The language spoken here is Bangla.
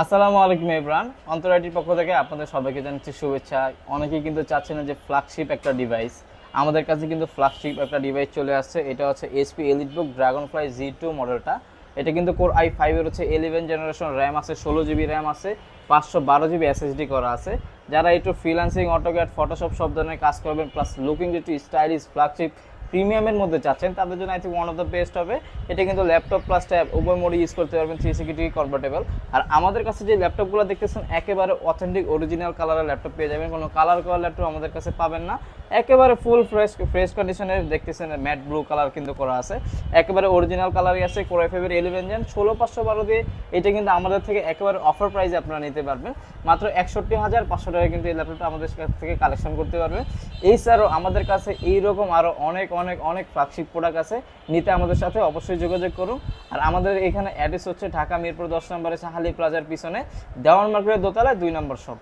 আসসালামু আলাইকুম ইমরান। অন্তরাইটির পক্ষ থেকে আপনাদের সবাইকে জানাচ্ছি শুভেচ্ছা। অনেকেই কিন্তু চাচ্ছেন যে ফ্ল্যাগশিপ একটা ডিভাইস, আমাদের কাছে কিন্তু ফ্ল্যাগশিপ একটা ডিভাইস চলে আসছে। এটা হচ্ছে এইচপি এলিটবুক ড্রাগনফ্লাই জি2 মডেলটা। এটা কিন্তু কোর i5 এর হচ্ছে 11 জেনারেশন র্যাম আছে, 16 জিবি র্যাম আছে, 512 জিবি এসএসডি করা আছে। যারা একটু ফ্রিল্যান্সিং, অটোক্যাড, ফটোশপ সব ধরনের কাজ করবেন, প্লাস লুকিং একটু স্টাইলিশ ফ্ল্যাগশিপ প্রিমিয়ামের মধ্যে চাচ্ছেন, তাদের জন্য I think one of the best হবে। এটা কিন্তু ল্যাপটপ প্লাস ট্যাব উভয় মোডে ইউজ করতে পারবেন, 360 কমফোর্টেবল। আর আমাদের কাছে যে ল্যাপটপগুলো দেখতেছেন একেবারে অথেন্টিক অরিজিনাল কালারের ল্যাপটপ পেয়ে যাবেন, কোনো কালার করা ল্যাপটপ আমাদের কাছে পাবেন না। একেবারে ফুল ফ্রেশ কন্ডিশনের দেখতেছেন, ম্যাট ব্লু কালার কিন্তু করা আছে, একেবারে অরিজিনাল কালারই আছে। কোর i5 এর 11 জেন 16512 দিয়ে এটা কিন্তু আমাদের থেকে একেবারে অফার প্রাইসে আপনারা নিতে পারবেন, মাত্র 61,500 টাকা কিন্তু এই ল্যাপটপটা আমাদের কাছ থেকে কালেকশন করতে পারবেন। এছাড়াও আমাদের কাছে এইরকম আরও অনেক অনেক অনেক ফ্ল্যাগশিপ প্রোডাক্ট আছে, নিতে আমাদের সাথে অবশ্যই যোগাযোগ করুন। আর আমাদের এখানে অ্যাড্রেস হচ্ছে ঢাকা মিরপুর 10 নম্বরে সাহালি প্লাজার পিছনে, দেওয়ান মার্কেটের দোতলায় 2 নম্বর শপ।